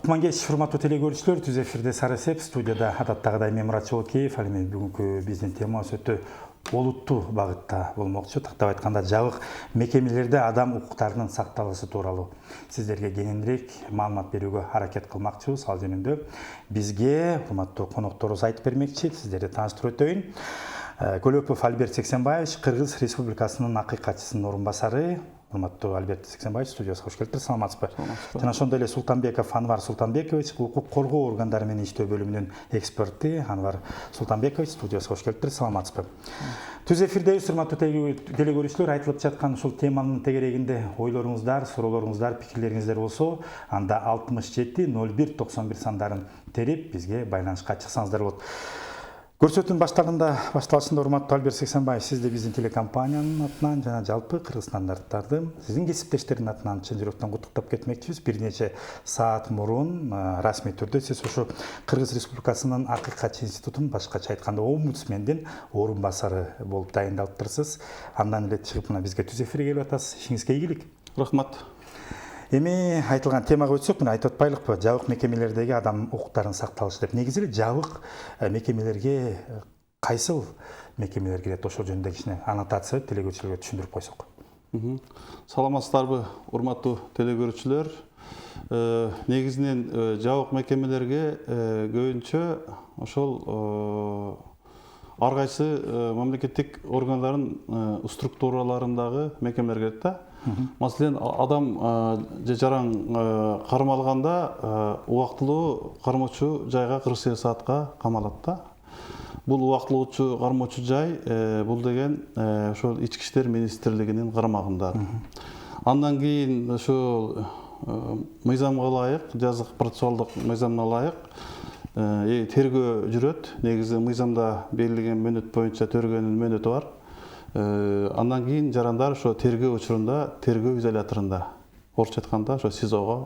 Кутман кеш, урматтуу телекөрүүчүлөр, түз эфирде Сарасеп, студияда адаттагыдай мен Мурат Жолкеев. Ал эми бүгүнкү биздин темабыз өтө олуттуу багытта болмокчу. Тактап айтканда, жабык мекемелерде адам укуктарынын сакталышы тууралуу сиздерге кененирээк маалымат берүүгө аракет кылмакчыбыз. Ал жөнүндө бизге урматтуу конокторубуз айтып бермекчи, сиздерди тааныштырып өтөйүн. Көлөпов Альберт Сексенбаевич, Кыргыз Республикасынын акыйкатчысынын орун басары. Урматтуу Альберт Сексенбаевич, студияга кош келиптир. Саламатсызбы? Жана ошондой эле Султанбеков Анвар Султанбекович, укук коргоо органдары менен иштөө бөлүмүнүн эксперти. Анвар Султанбекович, студияга кош келиптир. Саламатсызбы? Түз эфирдебиз, урматтуу телекөрүүчүлөр. Айтылып жаткан ушул теманын тегерегинде ойлоруңуздар, суроолоруңуздар, пикирлериңиздер болсо, анда 67 01 91 сандарын терип бизге байланышка чыксаңыздар болот. Көрсөтүүнүн башталышында урматтуу Альберт Сексенбаев, сизди биздин телекомпаниянын атынан жана жалпы кыргызстандыктарды сиздин кесиптештердин атынан чын жүрөктөн куттуктап кетмекчибиз. Бир нече саат мурун расмий түрдө сиз ушу Кыргыз Республикасынын акыйкатчы институтунун, башкача айтканда омбудсмендин орун басары болуп дайындалыптырсыз. Андан эле чыгып мына бизге түз эфирге келип атасыз. Ишиңизге ийгилик. Рахмат. Эми айтылган темага өтсөк, мына айтып атпайлыкпы, жабык мекемелердеги адам укуктарынын сакталышы деп. Негизи эле жабык мекемелерге кайсыл мекемелер кирет? Ошол жөнүндө кичине аннотация телекөрүүчүлөргө түшүндүрүп койсок. Саламатсыздарбы, урматтуу телекөрүүчүлөр. Негизинен жабык мекемелерге көбүнчө ошол ар кайсы мамлекеттик органдардын структураларындагы мекемелер кирет да. Маселен, адам же жаран кармалганда убактылуу кармоочу жайга 48 саатка камалат да. Бул убактылуу кармоочу жай бул деген ошол Ички иштер министрлигинин карамагында. Андан кийин ошол мыйзамга ылайык, жазык процессуалдык мыйзамга ылайык тергөө жүрөт. Негизи мыйзамда белгилеген мөөнөт боюнча тергөөнүн мөөнөтү бар. Андан кийин жарандар ошо тергөө учурунда тергөө изоляторунда, орусча айтканда ошо СИЗОго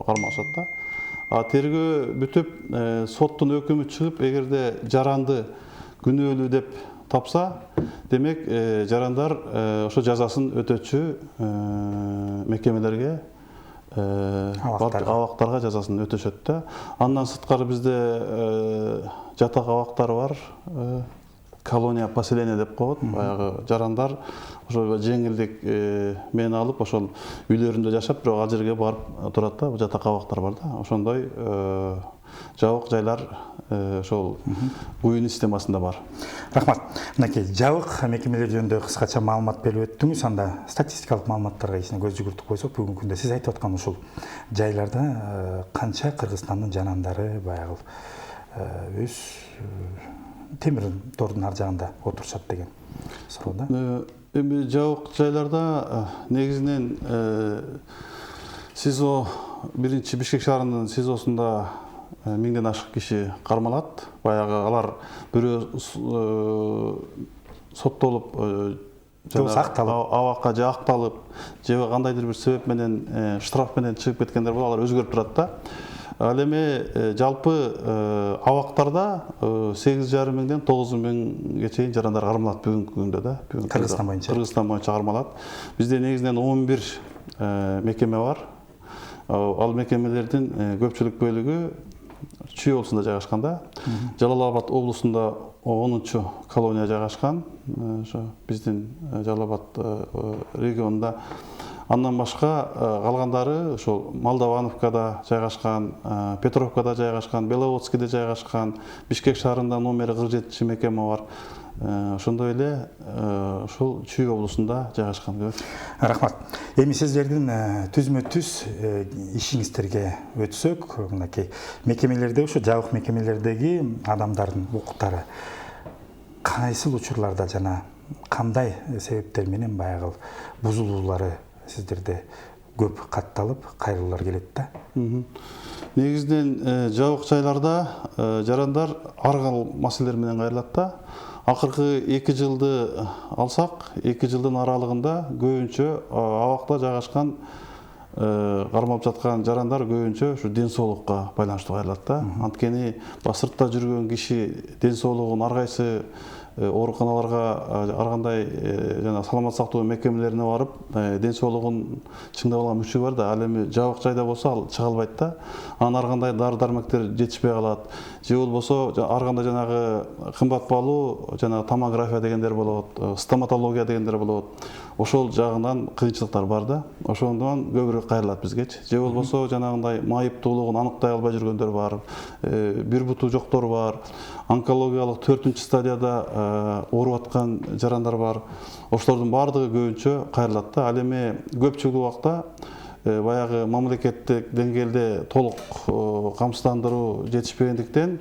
кармалышат да. Тергөө бүтүп, соттун өкүмү чыгып, эгерде жаранды күнөөлүү деп тапса, демек жарандар ошо жазасын өтөчү мекемелерге, абактарга жазасын өтөшөт да. Андан сырткары бизде жатак абактары бар. Колония поселения деп коет. Баягы жарандар ошо жеңилдик менен алып, ошол үйлөрүндө жашап, бирок ал жерге барып турат да, жатак абактар бар да. Ошондой жабык жайлар ошол буюн системасында бар. Рахмат. Мынакей жабык мекемелер жөнүндө кыскача маалымат берип өттүңүз. Анда статистикалык маалыматтарга кичине көз жүгүртүп койсок, бүгүнкү күндө сиз айтып аткан ушул жайларда канча Кыргызстандын жанандары баягы өз темир тордун ар жагында отурушат деген суроо да. Эми жабык жайларда негизинен СИЗО, биринчи Бишкек шаарынын СИЗОсунда 1000ден ашык киши кармалат. Баягы алар бирөө соттолуп, абакка же акталып, же кандайдыр бир себеп менен штраф менен чыгып кеткендер болуп, алар өзгөрүп турат да. Ал эми жалпы абактарда 8,5 миңден 9 миңге чейин жарандар кармалат бүгүнкү күндө да. Кыргызстан боюнча кармалат. Бизде негизинен 11 мекеме бар. Ал мекемелердин көпчүлүк бөлүгү Чүй облусунда жайгашкан да. Жалал Абад облусунда 10-чу колония жайгашкан. Ошо биздин Жалал Абад регионунда. Андан башка калгандары ошол Молдовановкада жайгашкан, Петровкада жайгашкан, Беловодскийде жайгашкан, Бишкек шаарында номери 47 мекеме бар. Ошондой эле ушул Чүй облусунда жайгашкан. Рахмат. Эми сиздердин түзмө-түз ишиңиздерге өтсөк, мынакей мекемелерде, ушу жабык мекемелердеги адамдардын укуктары кайсыл учурларда жана кандай себептер менен баягы бузулуулары сиздерде көп катталып, кайрылуулар келет да? Негизинен жабык жайларда жарандар ар кыл маселелер менен кайрылат да. Акыркы 2 жылды алсак, 2 жылдын аралыгында көбүнчө абакта жайгашкан кармалып жаткан жарандар көбүнчө ушу ден соолукка байланыштуу кайрылат да. Анткени сыртта жүргөн киши ден соолугун ар кайсы ооруканаларга ар кандай жана саламат сактоо мекемелерине барып ден соолугун чыңдап алган мүчүгү бар да. Ал эми жабык жайда болсо ал чыга албайт да. Анан ар кандай дары дармектер жетишпей калат. Же болбосо ар кандай жанагы кымбат баалуу жана томография дегендер болот, стоматология дегендер болот. Ошол жагынан кыйынчылыктар бар да. Ошондон көбүрөөк кайрылат бизгечи. Же болбосо жанагындай майыптуулугун аныктай албай жүргөндөр бар, бир буту жоктор бар, онкологиялык 4-стадияда ооруп аткан жарандар бар. Ошолордун баардыгы көбүнчө кайрылат да. Ал эми көпчүлүк убакта баягы мамлекеттик деңгээлде толук камсыздандыруу жетишпегендиктен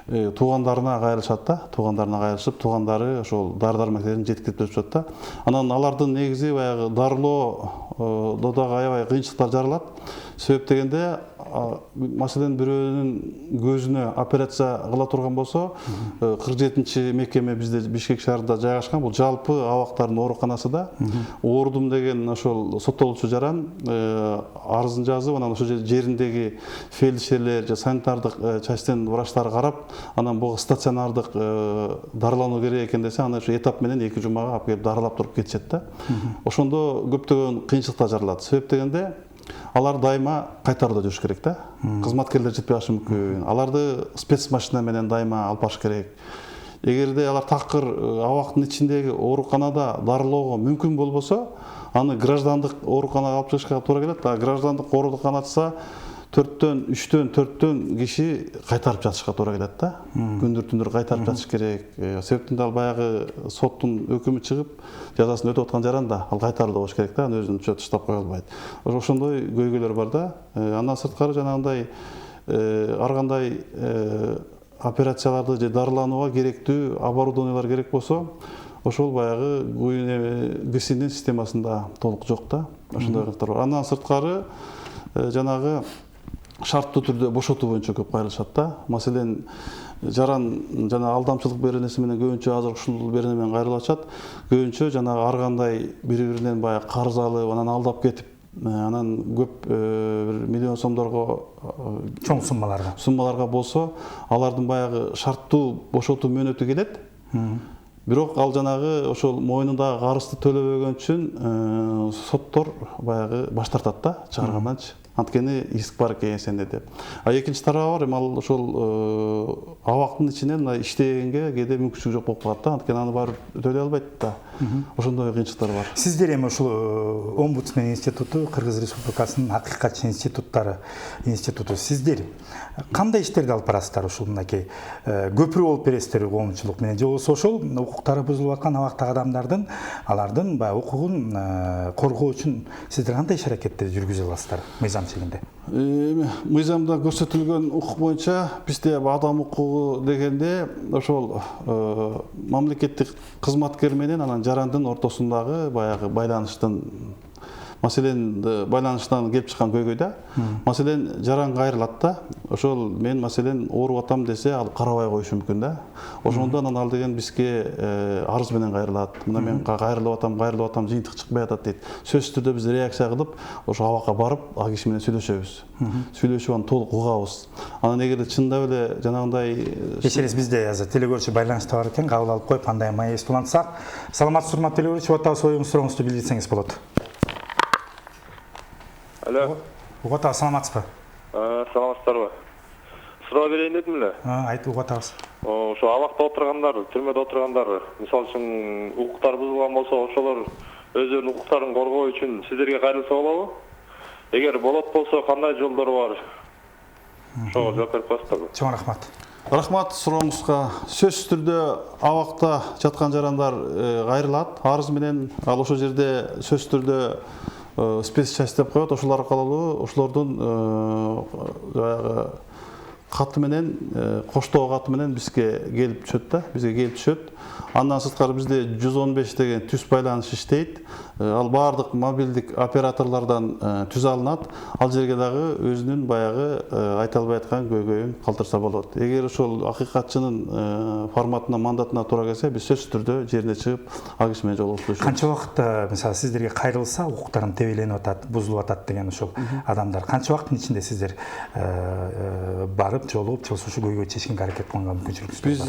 туугандарына кайрылышат да. Туугандарына кайрылышып, туугандары ошол дары дармектерин жеткирип беришет да. Анан алардын негизи баягы дарылоодо дагы аябай кыйынчылыктар жаралат. Себеп дегенде, маселен бирөөнүн көзүнө операция кыла турган болсо, 47-чи мекеме бизде Бишкек шаарында жайгашкан. Бул жалпы абактардын ооруканасы да. Оорудум деген ошол соттолуучу жаран арызын жазып, анан ошол жериндеги фельдшерлер же санитардык частьтен врачтар карап, анан буга стационардык дарылануу керек экен десе, аны ошо этап менен 2 жумага алып келип дарылап туруп кетишет да. Ошондо көптөгөн кыйынчылыктар жаралат. Себеп дегенде, алар дайыма кайтарууда жүрүш керек да. Кызматкерлер жетпей калышы мүмкүн. Аларды спецмашина менен дайыма алып барыш керек. Эгерде алар такыр абактын ичиндеги ооруканада дарылоого мүмкүн болбосо, аны граждандык ооруканага алып чыгышка туура келет. Граждандык оорукана ачса 3-4 киши кайтарып жатышка туура келет да. Күндүр-түндүр кайтарып жатыш керек. Себептен ал баягы соттун өкүмү чыгып, жазасын өтөп аткан жаран да ал кайтарылды болуш керек да. Аны өзүн таштап кое албайт. Ошондой көйгөйлөр бар да. Андан сырткары жанагындай ар кандай операцияларды же дарыланууга керектүү оборудованиялар керек болсо, ошол баягы ГСИНин системасында толук жок да. Ошондой кыйынчылыктар бар. Андан сырткары жанагы шарттуу түрдө бошотуу боюнча көп кайрылышат да. Маселен, жаран жана алдамчылык беренеси менен көбүнчө азыр ушул берене менен кайрылып атышат. Көбүнчө жанагы ар кандай бири-биринен баягы карыз алып, анан алдап кетип, анан көп миллион сомдорго чоң суммаларга болсо, алардын баягы шарттуу бошотуу мөөнөтү келет. Бирок ал жанагы ошол мойнундагы карызды төлөбөгөн үчүн соттор баягы баш тартат да, чыгарганданчы. Анткени иск бар экен сенде деп. Экинчи тарабы бар, эми ал ошол абактын ичинен иштегенге кээде мүмкүнчүлүк жок болуп калат да. Анткени аны баары төлөй албайт да. Ошондой кыйынчылыктар бар. Сиздер эми ушул Омбудсмен институту, Кыргыз Республикасынын акыйкатчы институту, сиздер кандай иштерди алып барасыздар ушул мынакей көпүрө болуп бересиздер коомчулук менен, же болбосо ошол укуктары бузулуп аткан абактагы адамдардын алардын баягы укугун коргоо үчүн сиздер кандай иш-аракеттер жүргүзө аласыздар мыйзам чегинде? Мыйзамда көрсөтүлгөн укук боюнча бизде адам укугу дегенде ошол мамлекеттик кызматкер менен анан жарандын ортосундагы баягы байланыштын, маселен байланыштан келип чыккан көйгөй да. Маселен, жаран кайрылат да. Ошол мен маселен ооруп атам десе, ал карабай коюшу мүмкүн да. Ошондон анан ал деген бизге арыз менен кайрылат. Мына мен кайрылып атам, жыйынтык чыкпай атат дейт. Сөзсүз түрдө биз реакция кылып, ошо абакка барып, ал киши менен сүйлөшөбүз. Сүйлөшүп аны толук угабыз. Анан эгерде чындап эле жанагындай эшерест бизде азыр телекөрүүчү байланышта бар экен, кабыл алып коюп андай маек улантсак. Саламатсызбы, урматтуу телекөрүүчү, отабыз суроңузду билдирсеңиз болот. Алло. Угата, саламатсызбы? Саламатсыздарбы? Суроо берейин дедим эле. Айтып угатабыз. Ошо абакта отургандар, түрмөдө отургандар, мисалы үчүн укуктар бузулган болсо, ошолор өздөрүнүн укуктарын коргоо үчүн сиздерге кайрылса болобу? Эгер болот болсо, кандай жолдору бар? Ошого жооп берип коесуздарбы? Чоң рахмат. Рахмат сурооңузга. Сөзсүз түрдө абакта жаткан жарандар кайрылат. Арыз менен ал ошол жерде сөзсүз түрдө спецчасть деп коет. Ошолор аркылуу ошолордун баягы каты менен коштоо каты менен бизге келип түшөт. Андан сырткары бизде 115 деген түз байланыш иштейт. Ал бардык мобилдик операторлордон түз алынат. Ал жерге дагы өзүнүн баягы айта албай аткан көйгөйүн калтырса болот. Эгер ошол акыйкатчынын форматына, мандатына туура келсе, биз сөзсүз түрдө жерине чыгып, ал киши менен жолугушушабыз. Канча убакытта мисалы сиздерге кайрылса, укуктарым тебеленип атат, бузулуп атат деген ошол адамдар канча убакыттын ичинде сиздер барып, жолугуп, ушул көйгөйдү чечкенге аракет кылганга мүмкүнчүлүгүңүз бар? Биз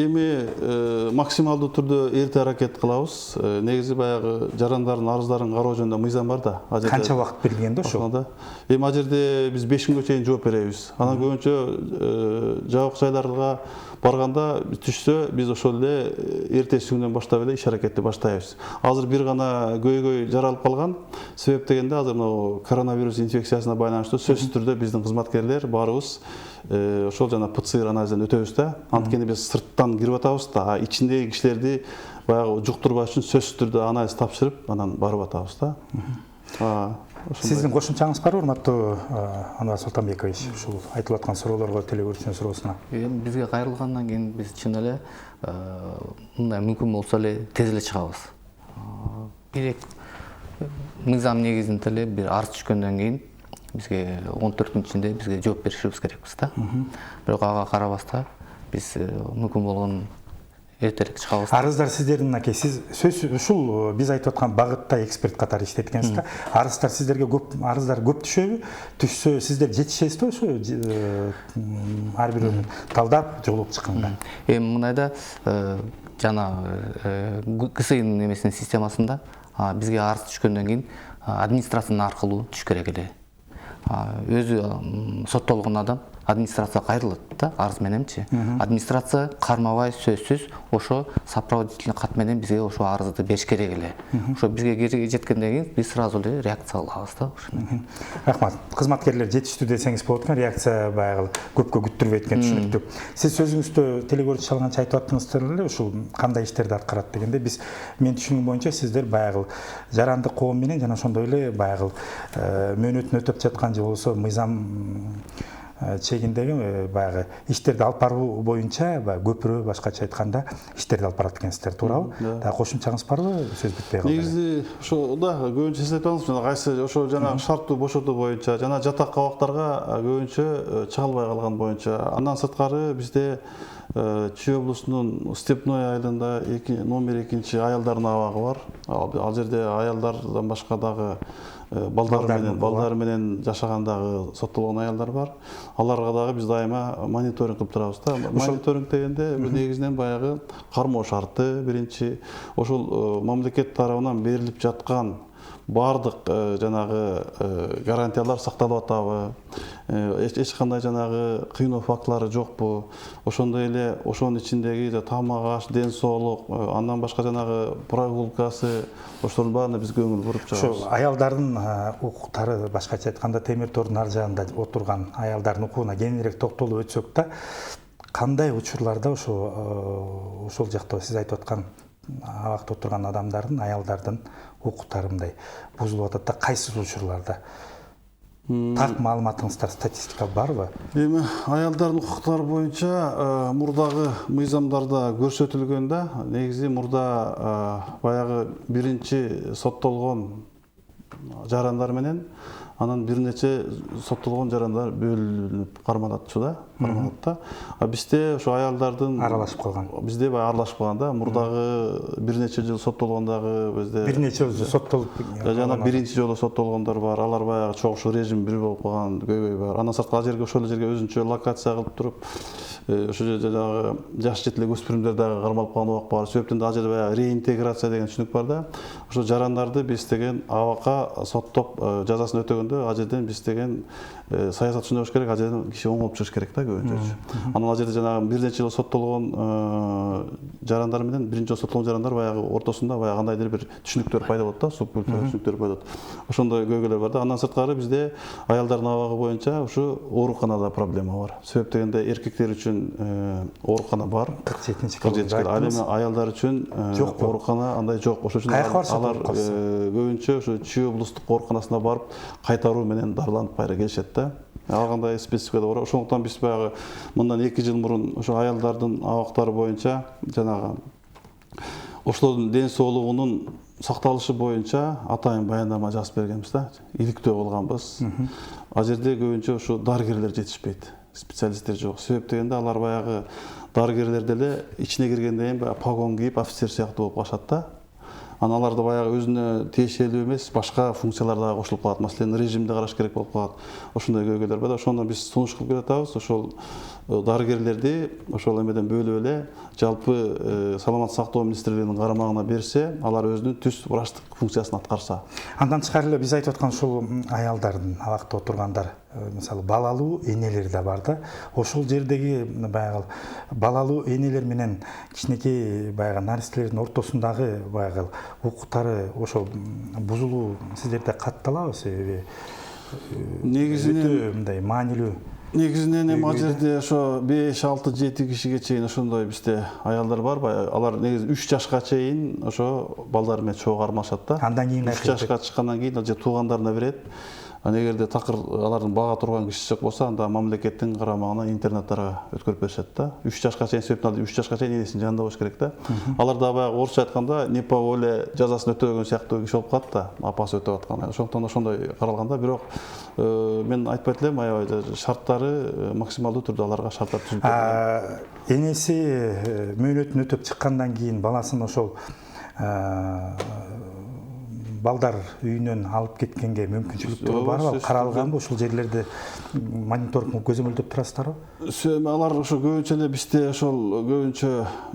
эми максималдуу түрдө эрте аракет кылабыз. Негизи баягы жарандардын арыздарын кароо жөнүндө мыйзам бар да. Канча убакыт берилген да ошол? Эми ал жерде биз 5 күнгө чейин жооп беребиз. Анан көбүнчө жабык жайларга барганда түшсө, биз ошол эле эртеси күндөн баштап эле иш аракетти баштайбыз. Азыр бир гана көйгөй жаралып калган. Себеп дегенде азыр мына коронавирус инфекциясына байланыштуу сөзсүз түрдө биздин кызматкерлер баарыбыз ошол жана ПЦР анализден өтөбүз да. Анткени биз сырттан кирип атабыз да, ичиндеги кишилерди баягы жуктурбаш үчүн сөзсүз түрдө анализ тапшырып, анан барып атабыз да. Сиздин кошумчаңыз барбы, урматтуу Анвар Султанбекович, ушул айтылып аткан суроолорго, телегөрүүчүнүн суроосуна? Эми бизге кайрылгандан кийин биз чын эле мындай мүмкүн болсо эле тез эле чыгабыз. Бирок мыйзам негизинде эле бир арыз түшкөндөн кийин бизге 14 күн ичинде бизге жооп беришибиз керекпиз да. Бирок ага карабастан биз мүмкүн болгон эртерээк чыгабыз. Арыздар сиздердин мынакей, сиз ушул биз айтып аткан багытта эксперт катары иштейт экенсиз да. Арыздар сиздерге арыздар көп түшөбү? Түшсө сиздер жетишесизби ошо ар бирөөнүн талдап жолугуп чыкканга? Эми мындайда жана КСИнын немесинин системасында бизге арыз түшкөндөн кийин администрация аркылуу түш керек эле. Өзү соттолгон адам администрация кайрылат да, арыз мененчи. Администрация кармабай сөзсүз ошо сопроводительный кат менен бизге ошо арызды бериш керек эле. Ошо бизге жеткенден кийин биз сразу эле реакция алабыз да ошондон. Рахмат. Кызматкерлер жетиштүү десеңиз болот экен, реакция баягы көпкө күттүрбөйт экен, түшүнүктүү. Сиз сөзүңүздө телегөрүүчү чалганча айтып аттыңыздар эле, ушул кандай иштерди аткарат дегенде, мен түшүнгөн боюнча сиздер баягы жарандык коом менен жана ошондой эле баягы мөөнөтүн өтөп жаткан же болбосо мыйзам чегиндеги баягы иштерди алып баруу боюнча көпүрө, башкача айтканда, иштерди алып барат экенсиздер, туурабы? Да, кошумчаңыз барбы? Сөз бүтпөй калды. Негизи ошо да көбүнчө сиз айтпаңыз, жана кайсы ошо жана шарттуу бошотуу боюнча, жана жатак кабактарга көбүнчө чыга албай калган боюнча. Андан сырткары бизде Чүй облусунун Степной айылында номер 2 аялдардын абагы бар. Ал жерде аялдардан башка дагы балдары менен жашагандагы соттолгон аялдар бар. Аларга дагы биз дайыма мониторинг кылып турабыз да. Мониторинг дегенде негизинен баягы кармоо шарты биринчи, ошол мамлекет тарабынан берилип жаткан бардык жанагы гарантиялар сакталып атабы, эч кандай жанагы кыйноо фактылары жокпу, ошондой эле ошонун ичиндеги тамак аш, ден соолук, андан башка жанагы прогулкасы, ошолордун баарына биз көңүл буруп чыгабыз. Ошо аялдардын укуктары, башкача айтканда, темир тордун ар жагында отурган аялдардын укугуна кененирээк токтолуп өтсөк да, кандай учурларда ошол жакта сиз айтып аткан абакта отурган адамдардын, аялдардын укуктары мындай бузулуп атат да, кайсы учурларда? Так маалыматыңыздар, статистика барбы? Эми аялдардын укуктары боюнча мурдагы мыйзамдарда көрсөтүлгөн да, негизи мурда баягы биринчи соттолгон жарандар менен анан бир нече соттолгон жарандар бөлүнүп кармалат да. Бизде ошо аялдардын аралашып калган. Бизде аралашып калган да. Мурдагы бир нече жыл соттолгондагы бизде бир нече жыл соттолуп жана биринчи жолу соттолгондор бар. Алар баягы чогуу режим бир болуп калган көйгөй бар. Андан сырткары жерге ошол жерге өзүнчө локация кылып туруп, ошо жерде дагы жаш жетилик өспүрүмдөр дагы кармалып калган убак бар. Себептен ал жерде баягы реинтеграция деген түшүнүк бар да. Ошо жарандарды биз деген абакка соттоп жазасын өтөгөндө ал жерден биз деген саясат түшүнүш керек, ал жерден киши оңолуп чыгыш керек да көбүнчө. Анан ал жерде жанагы бир нече жыл соттолгон жарандар менен биринчи жолу соттолгон жарандар баягы ортосунда баягы кандайдыр бир түшүнүктөр пайда болот да, субкультура түшүнүктөр пайда болот. Ошондой көйгөйлөр бар да. Андан сырткары бизде аялдардын абагы боюнча ушу ооруканада проблема бар. Себеп дегенде эркектер үчүн оорукана бар. 47-чи ал эми аялдар үчүн оорукана андай жок. Ошон үчүн алар көбүнчө ошо Чүй облустук ооруканасына барып кайтаруу менен дарыланып кайра келишет да. Ар кандай спецификада бар. Ошондуктан биз баягы мындан 2 жыл мурун ошо аялдардын абактары боюнча жанагы ошолордун ден соолугунун сакталышы боюнча атайын баяндама жазып бергенбиз да. Иликтөө кылганбыз. Ал жерде көбүнчө ушу дарыгерлер жетишпейт. Специалисттер жок. Себеп дегенде алар баягы дарыгерлер деле ичине киргенден кийин баягы погон кийип офицер сыяктуу болуп калышат да. Аналарды баягы өзүнө тиешелүү эмес, башка функцияларда кошулуп калат. Маселен, режимди караш керек болуп калат. Ошондой көйгөйлөр бар да. Ошондон биз сунуш кылып келатабыз. Ошол дарыгерлерди ошол эмеден бөлүп эле жалпы саламаттык сактоо министрлигинин карамагына берсе, алар өзүнүн түз врачтык функциясын аткарса. Андан тышкары эле биз айтып аткан ушул аялдардын абакта отургандар, мисалы балалуу энелер да бар да. Ошол жердеги баягы балалуу энелер менен кичинекей баягы наристелердин ортосундагы баягы укуктары ошол бузулуу сиздерде катталабы? Себеби негизинен мындай маанилүү. Негизинен эми ал жерде ошо 5, 6, 7 кишиге чейин ошондой бизде аялдар бар. Алар негизи 3 жашка чейин ошо балдары менен чогуу кармашат да. Андан кийин 3 жашка чыккандан кийин ал же туугандарына берет. Эгерде такыр алардын бага турган киши жок болсо, анда мамлекеттин карамагына интернаттарга өткөрүп беришет да. 3 жашка чейин сөйпүп 3 жашка чейин энесинин жанында болуш керек да. Алар да баягы орусча айтканда не по воле жазасын өтөгөн сыяктуу киши болуп калат да, апасы өтөп аткан. Ошондон ошондой каралганда, бирок мен айтпайт элем, аябай шарттары максималдуу түрдө аларга шарттар түзүлгөн. Энеси мөөнөтүн өтөп чыккандан кийин баласын ошол балдар үйүнөн алып кеткенге мүмкүнчүлүктөрү барбы? Каралганбы? Ошол жерлерди мониторинг көзөмөлдөп турасыздарбы? Алар ошо көбүнчө эле бизде ошол көбүнчө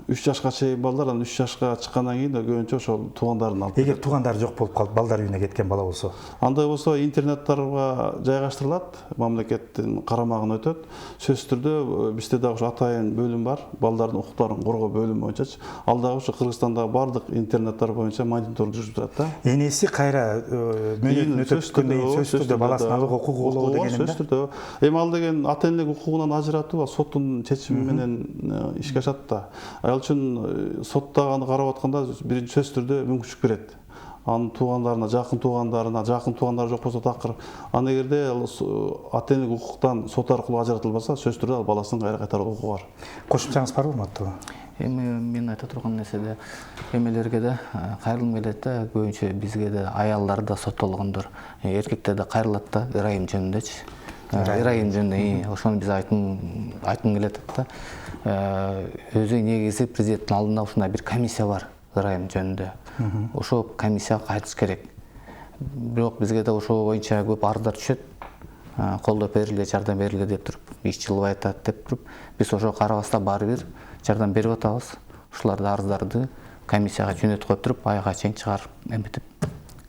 3 жашка чейин балдар, анан 3 жашка чыккандан кийин көбүнчө ошол туугандарын алып. Эгер туугандары жок болуп калып, балдар үйүнө кеткен бала болсо, андай болсо интернаттарга жайгаштырылат, мамлекеттин карамагына өтөт. Сөзсүз түрдө бизде дагы ошо атайын бөлүм бар, балдардын укуктарын коргоо бөлүмү боюнча. Ал дагы ошо Кыргызстандагы бардык интернаттар боюнча мониторинг жүргүзүп турат да. Энеси кайра мөөнөтүн өтөп чыккандан кийин сөзсүз түрдө баласын алууга укугу болобу дегеним да. Сөзсүз түрдө. Эми ал деген ата энелик укугунан ажыратуу соттун чечими менен ишке ашат да. Ал үчүн сотто аны карап атканда биринчи сөзсүз түрдө мүмкүнчүлүк берет. Анын туугандарына, жакын туугандары жок болсо такыр. Аны эгерде ата энелик укуктан сот аркылуу ажыратылбаса, сөзсүз түрдө ал баласын кайра кайтарууга укугу бар. Кошумчаңыз барбы, Маттуу? Эми мен айта турган нерседе эмелерге да кайрылгым келет да, көбүнчө бизге да аялдар да соттолгондор, эркектер да кайрылат да, ырайым жөнүндөчү. Ырайым жөнүндө ошону биз айткым келет да. Өзү негизи президенттин алдында ушундай бир комиссия бар ырайым жөнүндө. Ошо комиссияга кайтыш керек. Бирок бизге да ошо боюнча көп арыздар түшөт. Колдоо бериле, жардам бериле деп туруп, иш жылбай атат деп туруп, биз ошо карабаста баары бир жардам берип атабыз. Ушуларды арыздарды комиссияга жөнөтүп коюп туруп, аяга чейин чыгарып эметип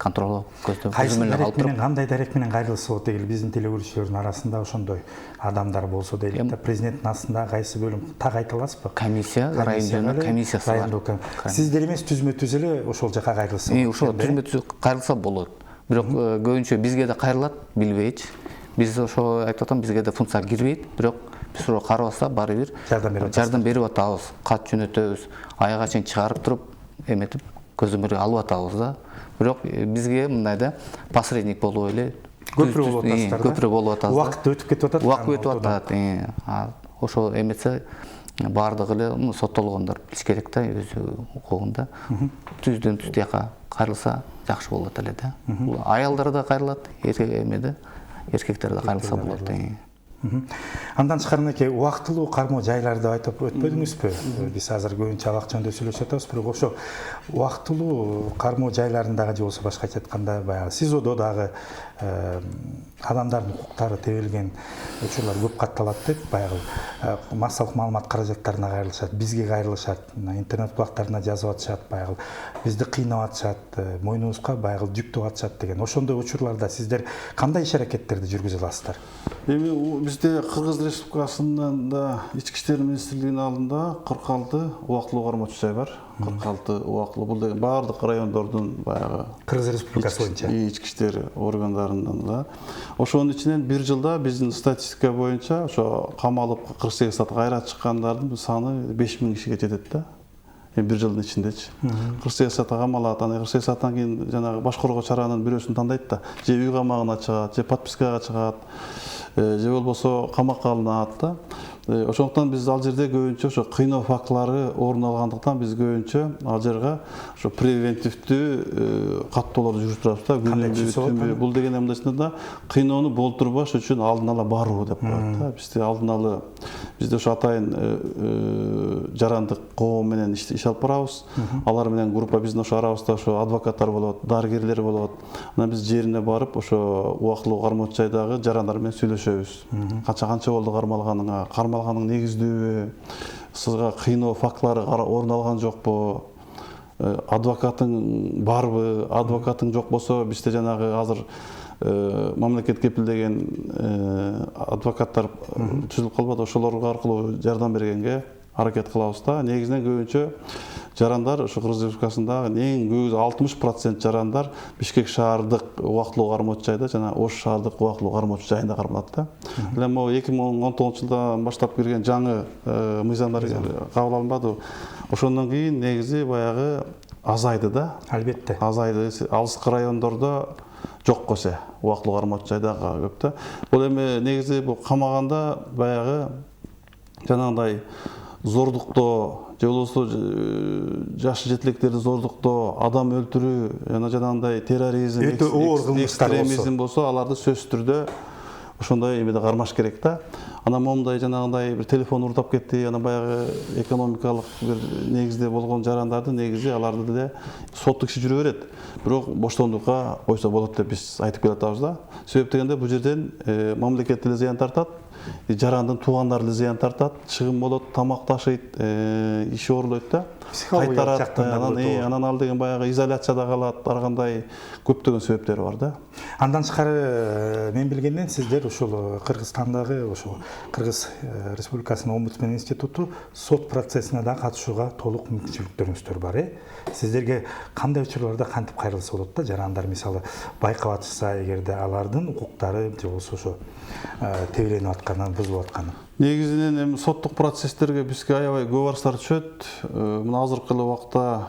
контролдоп көздөп дарек менен, кандай дарек менен кайрылса болот дейли, биздин телегөрүүчүлөрдүн арасында ошондой адамдар болсо дейли да. Президенттин астында кайсы бөлүм так айта аласызбы? Комиссия, ырайым жөнүндө комиссиясы бар. Сиздер эмес, түзмө түз эле ошол жака кайрылса болот. Ошо түзмө түз кайрылса болот. Бирок көбүнчө бизге да кайрылат, билбейчи. Биз ошо айтып атам, бизге да функция кирбейт, бирок биз ошо карабаса баары бир жардам берип атабыз, кат жөнөтөбүз, аяга чейин чыгарып туруп эметип көзөмөлгө алып атабыз да. Бирок бизге мындай да посредник болуп эле көпүрө болуп атабыз. Убакыт өтүп кетип атат. Убакыт өтүп атат. Ошо эметсе баардыгы эле соттолгондор билиш керек да, өзү укугунда. Түздөн түз жака кайрылса жакшы болот эле да. Аялдар да кайрылат, эркектер да кайрылса болот. Андан тышкары мынакей убактылуу кармоо жайларды айтып өтпөдүңүзбү? Биз азыр көбүнчө абак жөнүндө сүйлөшүп атабыз, бирок ошо убактылуу кармоо жайларындагы же болбосо башкача айтканда баягы СИЗОдо дагы адамдардын укуктары тебелген учурлар көп катталат деп, баягы массалык маалымат каражаттарына кайрылышат, бизге кайрылышат, интернет булактарына жазып атышат, баягы бизди кыйнап атышат, мойнубузга баягы жүктөп атышат деген. Ошондой учурларда сиздер кандай иш аракеттерди жүргүзө аласыздар? Эми бизде Кыргыз Республикасынын да Ички иштер министрлигинин алдында 46 убактылуу кармоочу жай бар. 46 убактылуу, бул деген баардык райондордун баягы Кыргыз Республикасы боюнча ички иштер органдарынын да. Ошонун ичинен бир жылда биздин статистика боюнча ошо камалып 48 саат кайра чыккандардын саны 5000 кишиге жетет да. Бир жылдын ичиндечи. 48 саатка камалат, аны 48 сааттан кийин жанагы баш коргоо чаранын бирөөсүн тандайт да. Же үй камагына чыгат, же подпискага чыгат. же болбосо камакка алынат да. Ошондуктан биз ал жерде көбүнчө ошо кыйноо фактылары орун алгандыктан биз көбүнчө ал жерге ошо превентивдүү каттоолорду жүргүзүп турабыз да. Күнүмдүк бул деген мындайча да кыйноону болтурбаш үчүн алдын ала баруу деп коет да. Бизде алдын ала бизде ошо атайын жарандык коом менен иш алып барабыз. Алар менен группа биздин ошо арабызда ошо адвокаттар болот, дарыгерлер болот. Анан биз жерине барып ошо убактылуу кармоочу жайдагы жарандар менен сүйлөшөбүз. Канча болду кармалганыңа, кармалганың негиздүүбү, сизге кыйноо фактылары орун алган жокпу, адвокатың барбы, адвокатың жок болсо бизде жанагы азыр мамлекет кепилдеген адвокаттар түзүлүп калбады, ошолор аркылуу жардам бергенге аракет кылабыз да. Негизинен көбүнчө жарандар ошо Кыргыз Республикасындагы эң көбү 60% жарандар Бишкек шаардык убактылуу кармоочу жайда жана Ош шаардык убактылуу кармоочу жайында кармалат да. Эле могу 2019-жылдан баштап кирген жаңы мыйзамдар кабыл алынбады. Ошондон кийин негизи баягы азайды да. Албетте. Азайды. Алыскы райондордо жок көсө убактылуу кармоочу жайда көп да. Бул эми негизи бул камаганда баягы жанагындай зордуктоо, же болбосо жаш жетилектерди зордуктоо, адам өлтүрүү, жана жанагындай терроризм, экстремизм болсо, аларды сөзсүз түрдө ошондой эмеде кармаш керек да. Анан момундай жанагындай бир телефон уурдап кетти, анан баягы экономикалык бир негизде болгон жарандарды негизи аларды деле соттук иши жүрө берет. Бирок боштондукка койсо болот деп биз айтып келатабыз да. Себеп дегенде бул жерден мамлекет деле зыян тартат, жарандын туугандары деле зыян тартат, чыгым болот, тамак ташыйт, иши оорулойт да. Кайтарат, анан ал деген баягы изоляцияда калат, ар кандай көптөгөн себептери бар да. Андан тышкары мен билгенден сиздер ушул Кыргызстандагы ошо Кыргыз Республикасынын омбудсмен институту сот процессине да катышууга толук мүмкүнчүлүктөрүңүздөр бар. Сиздерге кандай учурларда кантип кайрылса болот да? Жарандар мисалы байкап атышса, эгерде алардын укуктары же болбосо ошо тебеленип атканын, бузулуп атканын. Негизинен эми соттук процесстерге бизге аябай көп арыздар түшөт. Мына азыркы эле убакта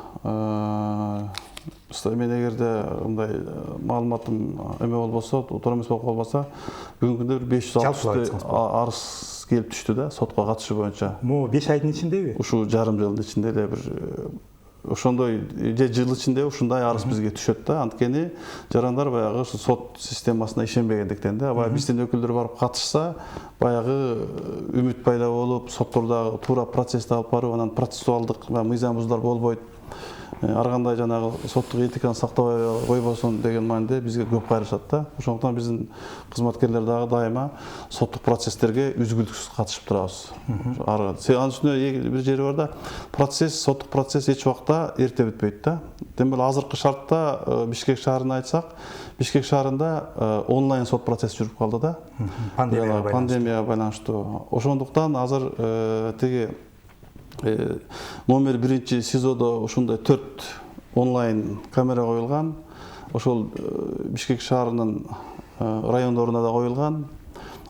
мен эгерде мындай маалыматым эме болбосо, туура эмес болуп калбаса, бүгүнкү күндө 560 арыз келип түштү да, сотко катышы боюнча. Могу 5 айдын ичиндеби? Ушул жарым жылдын ичинде эле бир ошондой же жыл ичинде ушундай арыз бизге түшөт да. Анткени жарандар баягы сот системасына ишенбегендиктен да, баягы биздин өкүлдөр барып катышса, баягы үмүт пайда болуп, соттордогу туура процессти алып барып, анан процессуалдык мыйзам бузуулар болбойт. Ар кандай жанагы соттук этиканы сактабай койбосун деген мааниде бизге көп кайрышат да. Ошондуктан биздин кызматкерлер дагы дайыма соттук процесстерге үзгүлтүксүз катышып турабыз. Анын үстүнө бир жери бар да, соттук процесс эч убакта эрте бүтпөйт да. Тем более азыркы шартта Бишкек шаарын айтсак, Бишкек шаарында онлайн сот процесси жүрүп калды да. Пандемияга байланыштуу. Ошондуктан азыр тиги номер 1 СИЗОдо ушундай 4 онлайн камера коюлган. Ошол Бишкек шаарынын райондоруна да коюлган.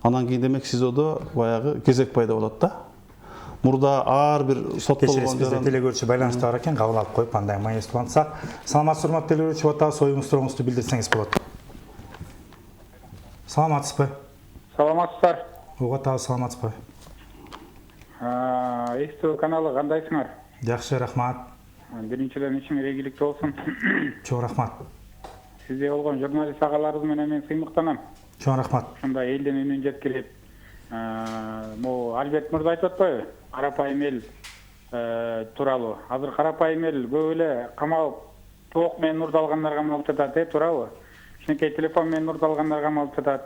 Анан кийин демек СИЗОдо баягы кезек пайда болот да. Мурда ар бир соттолгон жаран телекөрүүчү байланышта бар экен, кабыл алып коюп андай маектуулансак. Саламатсызбы, урматтуу телекөрүүчү, атабыз, оюңуз, сурооңузду билдирсеңиз болот. Саламатсызбы? Саламатсыздар. Атабыз, саламатсызбы? Эстөө каналы кандайсыңар? Жакшы, рахмат. Биринчиден ишиңер ийгиликтүү болсун. Чоң рахмат. Сизде болгон журналист агаларыбыз менен мен сыймыктанам. Чоң рахмат. Ушундай элдин үнүн жеткирип, могу Альберт мырза айтып атпайбы? Карапайым эл тууралуу. Азыр карапайым эл көп эле камалып, тоок менен нурду алгандар камалып жатат, туурабы? Кичинекей телефон менен нурду алгандар камалып жатат.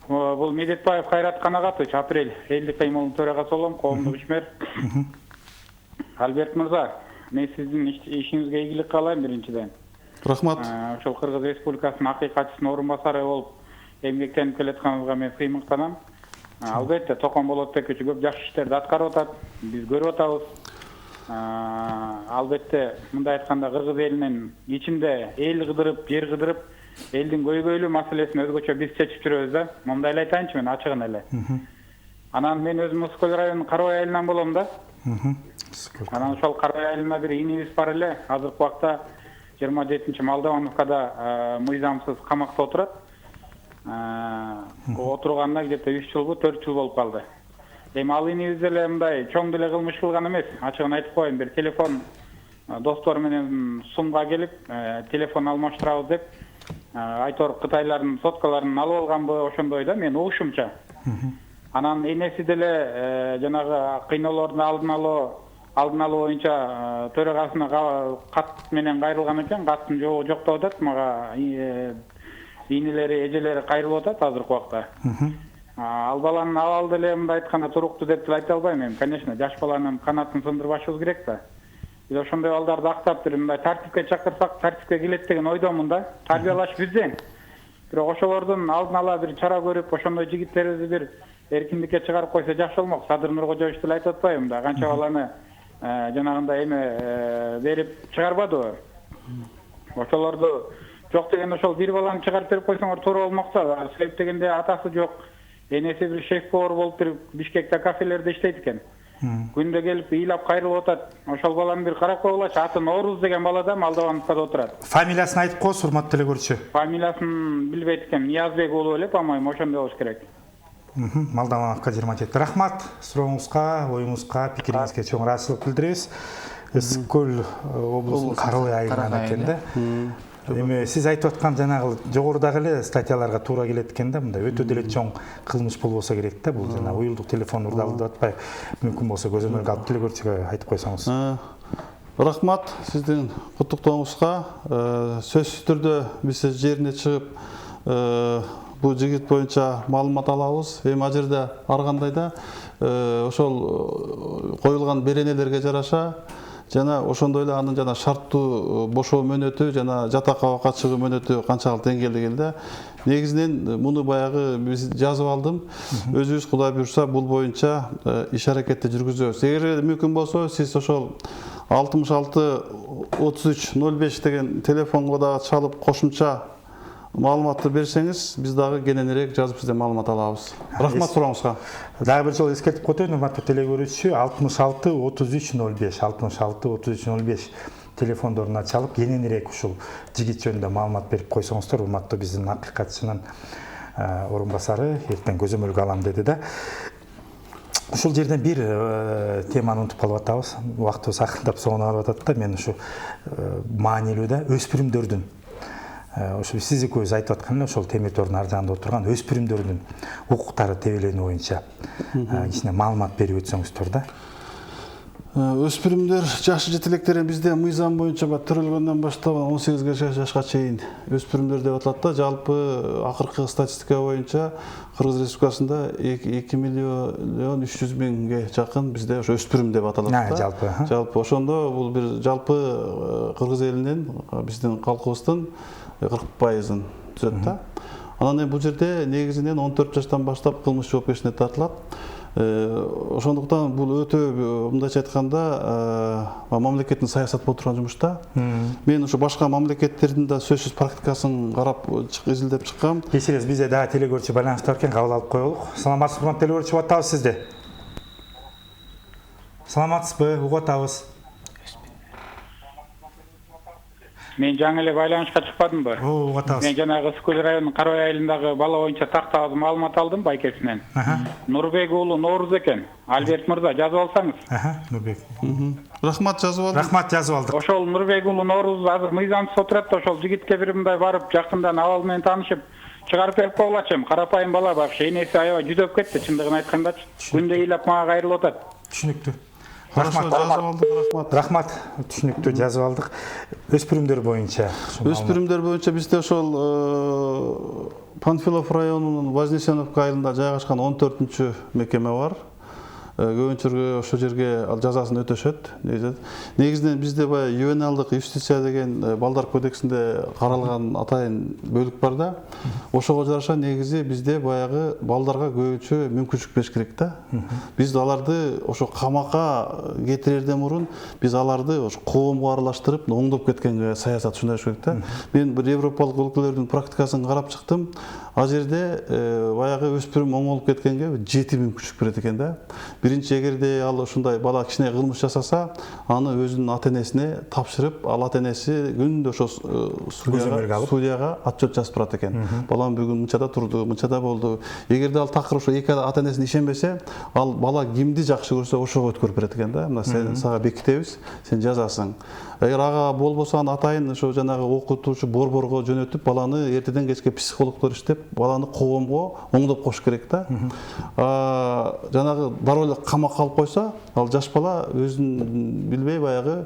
Бул Медетбаев Кайрат Канагатович, апрель элдик кыймылдын төрагасы болом, коомдук ишмер. Альберт мырза, мен сиздин ишиңизге ийгилик каалайм биринчиден. Рахмат. Ошол Кыргыз Республикасынын акыйкатчысынын орун басары болуп эмгектенип келатканыңызга мен сыймыктанам. Албетте Токон Болотбекович көп жакшы иштерди аткарып атат, биз көрүп атабыз. Албетте мындай айтканда Кыргыз элинин ичинде эл кыдырып, жер кыдырып, элдин көйгөйлүү маселесин өзгөчө биз чечип жүрөбүз да. Мындай эле айтайынчы мен ачыгын эле. Анан мен өзүм Ускөл районунун Карабай айылынан болом да. Анан ошол Карабай айылына бир инибиз бар эле. Азыркы убакта 27-Молдовановкада мыйзамсыз камакта отурат. отурганына где-то 3 жылбы 4 жыл болуп калды. Эми ал инибиз деле мындай чоң деле кылмыш кылган эмес. Ачыгын айтып коеюн, бир телефон достор менен сумга келип, телефон алмаштырабыз деп, айтор Кытайлардын соткаларын алып алганбы ошондой да, мен угушумча. Анан энеси деле жанагы кыйноолордун алдын алуу боюнча төрагасына кат менен кайрылган экен. Каттын жогу жок деп атат. Мага ийнелери, эжелери кайрылып атат азыркы убакта. Ал баланын абалы деле мындай айтканда туруктуу деп айта албайм мен. Конечно, жаш баланын канатын сындырбашыбыз керек да. Биз ошондой балдарды актап туруп мындай тартипке чакырсак, тартипке келет деген ойдомун да. Тарбиялаш бизден. Бирок ошолордун алдын ала бир чара көрүп, ошондой жигиттерибизди бир эркиндикке чыгарып койсо жакшы болмок. Садыр Нуркожоевич деле айтып атпайбы да, канча баланы жанагындай эме берип чыгарбадыбы. Ошолорду жок деген ошол бир баланы чыгарып берип койсоңор туура болмок да. Себеп дегенде атасы жок, энеси бир шеф-повар болуп бир Бишкекте кафелерде иштейт экен. Күндө келип ыйлап кайрылып атат. Ошол баланы бир карап койгулачы. Аты Норуз деген бала да Молдованскада отурат. Фамилиясын айтып коюңуз, урматтуу телекөрүүчү. Фамилиясын билбейт экенмин. Ниязбек уулу эле, по-моему, ошондой болуш керек. Молдовановка 27. Рахмат сурооңузга, оюңузга, пикириңизге чоң ыраазычылык билдиребиз. Ысык көл облусунун Карылы айылынан экен да. Эми сиз айтып аткан жанагы жогорудагы эле статьяларга туура келет экен да. Мындай өтө деле чоң кылмыш болбосо керек да. Бул жана уюлдук телефон урдалды деп атпай, мүмкүн болсо көзөмөлгө алып телекөрүүчүгө айтып койсоңуз. Рахмат сиздин куттуктооңузга. Сөзсүз түрдө биз жерине чыгып бул жигит боюнча маалымат алабыз. Эми ал жерде ар кандай да ошол коюлган беренелерге жараша жана ошондой эле анын жана шарттуу бошоо мөөнөтү жана жатакка чыгуу мөөнөтү канчалык деңгээлде келди. Негизинен муну баягы биз жазып алдым. Өзүбүз Кудай буйрса бул боюнча иш аракетти жүргүзөбүз. Эгер мүмкүн болсо сиз ошол 66 33 05 деген телефонго дагы чалып кошумча маалыматты берсеңиз, биз дагы кененирээк жазып сизден маалымат алабыз. Рахмат сурооңузга. Дагы бир жолу эскертип коеюн, урматтуу телекөрүүчү, 66 33 05, 66 33 05 телефондоруна чалып, кененирээк ушул жигит жөнүндө маалымат берип койсоңуздар, урматтуу биздин акыйкатчынын орун басары эртең көзөмөлгө алам деди да. Ушул жерден бир теманы унутуп калып атабыз. Убактыбыз акырындап соңуна барып атат да. Мен ушу маанилүү да өспүрүмдөрдүн ошо сиз экөөбүз айтып аткан эле ошол темир тордун ар жагында отурган өспүрүмдөрдүн укуктары тебеленүү боюнча кичине маалымат берип өтсөңүздөр да. Өспүрүмдөр жаш жетелектер бизде мыйзам боюнча төрөлгөндөн баштап 18 жашка чейин өспүрүмдөр деп аталат да. Жалпы акыркы статистика боюнча Кыргыз Республикасында 2 миллион 300 миңге жакын бизде ошо өспүрүм деп аталат да. Жалпы ошондо бул бир жалпы кыргыз элинин биздин калкыбыздын 40%-ын түзөт да. Анан бул жерде негизинен 14 жаштан баштап кылмыш жоопкерчиликке тартылат. Ошондуктан бул өтө мындайча айтканда мамлекеттин саясат болуп турган жумуш да. Мен ушу башка мамлекеттердин да сөзсүз практикасын карап изилдеп чыккам. Кечиресиз, бизде дагы телекөрүүчү байланышта бар экен, кабыл алып коелук. Саламатсызбы, урматтуу телекөрүүчү, угуп атабыз сизди. Саламатсызбы, угуп атабыз. Мен жаңы эле байланышка чыкпадымбы? Угуп атабыз. Мен жанагы Ысык көл районунун Карабай айылындагы бала боюнча тактагы маалымат алдым байкесинен. Нурбек уулу Норуз экен. Альберт мырза, жазып алсаңыз. Нурбек. Рахмат, жазып алдым. Рахмат, жазып алдык. Ошол Нурбек уулу Норуз азыр мыйзамсыз отурат да, ошол жигитке бир мындай барып жакындан абал менен таанышып чыгарып берип койгулачы. Карапайым бала бакшы, энеси аябай жүдөп кетти, чындыгын айткандачы. Күндө ыйлап мага кайрылып атат. Түшүнүктүү. Рахмат, түшүнүктүү, жазып алдык. Өспүрүмдөр боюнча. Өспүрүмдөр боюнча бизде ошол Панфилов районунун Вознесеновка айылында жайгашкан 14-чү мекеме бар. Көбүнчөргө ошол жерге жазасын өтөшөт. Негизинен бизде баягы ювеналдык юстиция деген балдар кодексинде каралган атайын бөлүк бар да. Ошого жараша негизи бизде баягы балдарга көбүнчө мүмкүнчүлүк бериш керек да. Биз аларды ошо камакка кетирерден мурун биз аларды ошо коомго аралаштырып, оңдоп кеткенге саясат ушундай болуш керек да. Мен бир европалык өлкөлөрдүн практикасын карап чыктым. Ал жерде баягы өспүрүм оңолуп кеткенге 7 мүмкүнчүлүк берет экен да. биринчи эгерде ал ушундай бала кичине кылмыш жасаса, аны өзүнүн ата-энесине тапшырып, ал ата-энеси күндө ошо судьяга отчет жазып турат экен. Балам бүгүн мынчада турду, мынчада болду. Эгерде ал такыр ошо эки ата-энесине ишенбесе, ал бала кимди жакшы көрсө ошого өткөрүп берет экен да. Мына сен сага бекитебиз, сен жазасың. Эгер ага болбосо аны атайын ошо жанагы окутуучу борборго жөнөтүп, баланы эртеден кечке психологдор иштеп, баланы коомго оңдоп коюш керек да. Жанагы дароо эле камакка алып койсо, ал жаш бала өзүн билбей баягы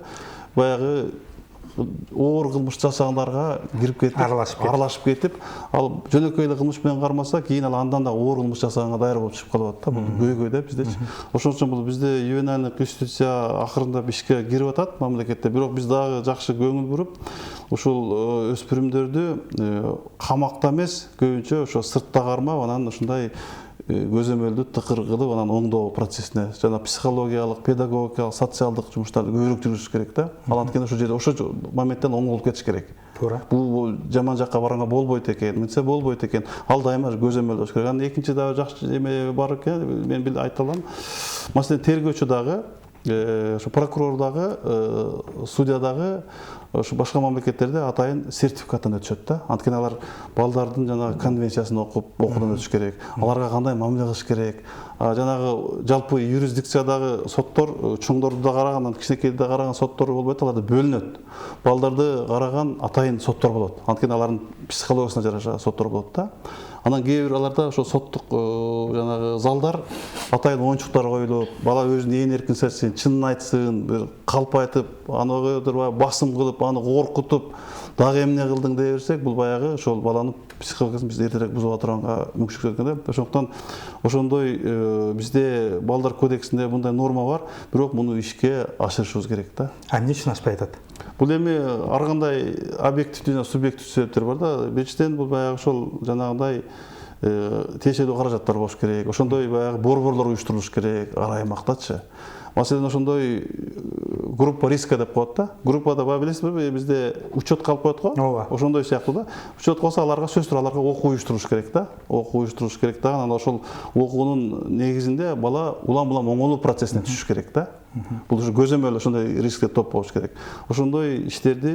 оор кылмыш жасагандарга кирип кетип, аралашып кетип, ал жөнөкөй эле кылмыш менен кармаса, кийин ал андан да оор кылмыш жасаганга даяр болуп чыгып калып атат да. Бул көйгөй да биздечи. Ошон үчүн бул бизде ювеналдык юстиция акырында ишке кирип атат мамлекетте. Бирок биз дагы жакшы көңүл буруп, ушул өспүрүмдөрдү камакта эмес, көбүнчө ошо сыртта кармап, анан ушундай көзөмөлдү тыкыр кылып, анан оңдоо процессине, жана психологиялык, педагогикалык, социалдык жумуштарды көбүрөөк жүргүзүш керек да. Ал анткени ошо жерде ошо моменттен оңолуп кетиш керек. Туура. Бул жаман жакка барганга болбойт экен, мынча болбойт экен. Ал дайыма көзөмөлдөш керек. Анан экинчи дагы жакшы эме бар экен, мен айта алам. Маселен, тергөөчү дагы, ошо прокурор дагы, судья дагы ошо башка мамлекеттерде атайын сертификаттан өтүшөт да. Анткени алар балдардын жанагы конвенциясын окуудан өтүш керек. Аларга кандай мамиле кылыш керек. Жанагы жалпы юрисдикциядагы соттор чоңдорду да караган, кичинекейди да караган соттор болбойт, аларды бөлүнөт. Балдарды караган атайын соттор болот. Анткени алардын психологиясына жараша соттор болот да. Анан кээ бир аларда ошо соттук жанагы залдар атайын оюнчуктар коюлуп, бала өзүн ээн эркин сезсин, чынын айтсын, бир калп айтып, аны басым кылып, аны коркутуп, дагы эмне кылдың дей берсек, бул баягы ошол баланын психологиясын биз эртерээк бузуп турганга мүмкүнчүлүк экен да. Ошондуктан ошондой бизде балдар кодексинде мындай норма бар, бирок муну ишке ашырышыбыз керек да. Эмне үчүн ашпай атат? Бул эми ар кандай объективдүү жана субъективдүү себептер бар да. Биринчиден бул баягы ошол жанагындай тиешелүү каражаттар болуш керек. Ошондой баягы борборлор уюштурулуш керек ар аймактачы. Маселен, ошондой группа риска деп коет да. Группада баа билесизби, бизде учет калып коет го. Ооба. Ошондой сыяктуу да. Учет калса, аларга сөзсүз түрдө аларга окуу уюштурулуш керек да. Окуу уюштурулуш керек да. Анан ошол окуунун негизинде бала улам-улам оңолуу процессине түшүш керек да. Бул ушу көзөмөл ошондой рискке топ болуш керек. Ошондой иштерди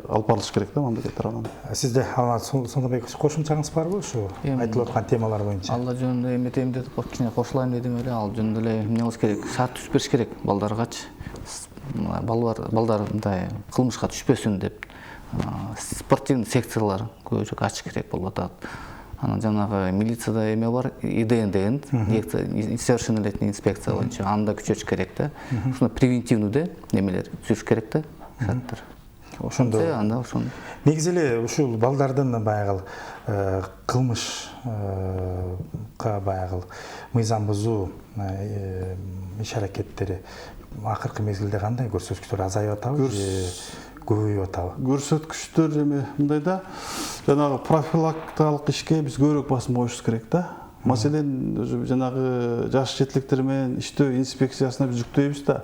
алып барылыш керек да мамлекет тарабынан. Сизде сондай кошумчаңыз барбы ушу айтылып аткан темалар боюнча? Алла жөнүндө эметем деп кичине кошулайм дедим эле. Ал жөнүндө эле эмне кылыш керек? Шарт түзүп бериш керек балдаргачы. Балдар мындай кылмышка түшпөсүн деп спортивный секциялар көбүрөөк ачыш керек болуп атат. Анан жанагы милицияда эме бар, ИДН деген, несовершеннолетний инспекция боюнча, аны да күчөтүш керек да. Ушуну превентивный немелер түзүш керек да, шарттар. Ошондо анда ошондо. Негизи эле ушул балдардын баягы кылмышка баягы мыйзам бузуу иш аракеттери акыркы мезгилде кандай көрсөткүчтөр азайып атабы же көбөйүп атабы? Көрсөткүчтөр эме мындай да, жанагы профилактикалык ишке биз көбүрөөк басым коюшубуз керек да. Маселен, жанагы жаш жетиликтер менен иштөө инспекциясына биз жүктөйбүз да.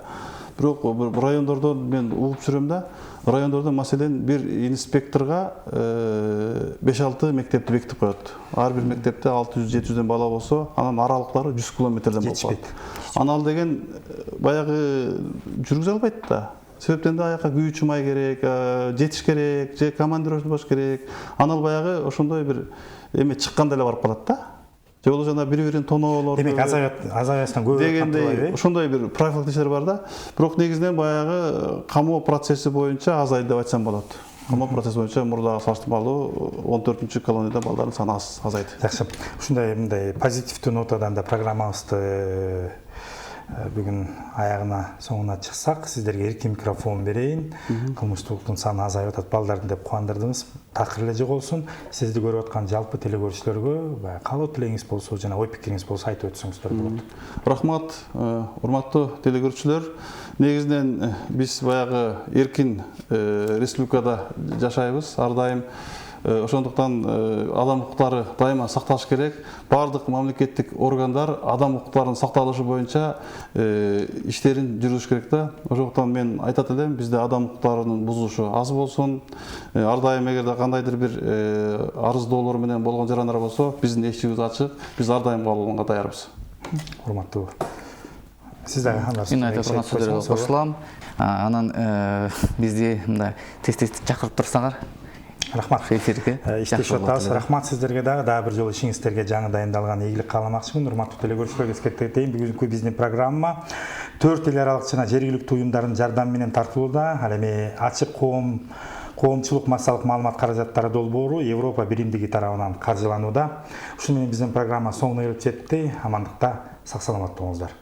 Бирок райондордон мен угуп жүрөм да. Райондордо маселен бир инспекторго 5-6 мектепти бекитип коет. Ар бир мектепте 600-700дөн бала болсо, анан аралыктары 100 километрден болуп калат. Анан ал деген баягы жүргүзө албайт да. Себептен да аяка күйүү чумай керек, жетиш керек, же командировка болуш керек. Анан баягы ошондой бир эме чыкканда эле барып калат да. Же болбосо жана бири-бирин тоноолор. Демек азаясынан көбүрөөк кантабайбы? Ошондой бир профилактика бар да. Бирок негизинен баягы камоо процесси боюнча азайды деп айтсам болот. Камоо процесси боюнча мурдагы салыштырмалуу 14-чү колонияда балдардын саны азайды. Жакшы. Ушундай мындай позитивдүү нотадан да программабызды бүгүн аягына соңуна чыксак, сиздерге эркин микрофон берейин. Кылмыштуулуктун саны азайып атат, балдарды деп кубандырдыңыз. Такыр эле жоголсун. Сизди көрүп аткан жалпы телекөрүүчүлөргө каалоо тилегиңиз болсо жана ой пикириңиз болсо айтып өтсөңүздөр болот. Рахмат, урматтуу телекөрүүчүлөр. Негизинен биз баягы эркин республикада жашайбыз. Ар дайым ошондуктан адам укуктары дайыма сакталыш керек. Бардык мамлекеттик органдар адам укуктарынын сакталышы боюнча иштерин жүргүзүш керек да. Ошондуктан мен айтат элем, бизде адам укуктарынын бузулушу аз болсун. Ар дайым эгерде кандайдыр бир арыздоолор менен болгон жарандар болсо, биздин эшигибиз ачык. Биз ар дайым кабыл алганга даярбыз. Урматтуу Сиз дагы Мен айта турган сөздөргө кошулам. Анан бизди мындай тез чакырып турсаңар. Рахмат. Эфирге. Иштешип атабыз. Рахмат сиздерге дагы бир жолу ишиңиздерге жаңы дайындалган ийгилик кааламакчымын. Урматтуу телекөрүүчүлөр, эскертейин, бүгүнкү биздин программа 4 эл аралык жана жергиликтүү уюмдардын жардамы менен тартылууда. Ал эми ачык коомчулук массалык маалымат каражаттары долбоору Европа биримдиги тарабынан каржыланууда. Ушуну менен биздин программа соңуна келип жетти. Амандыкта, сак саламат болуңуздар.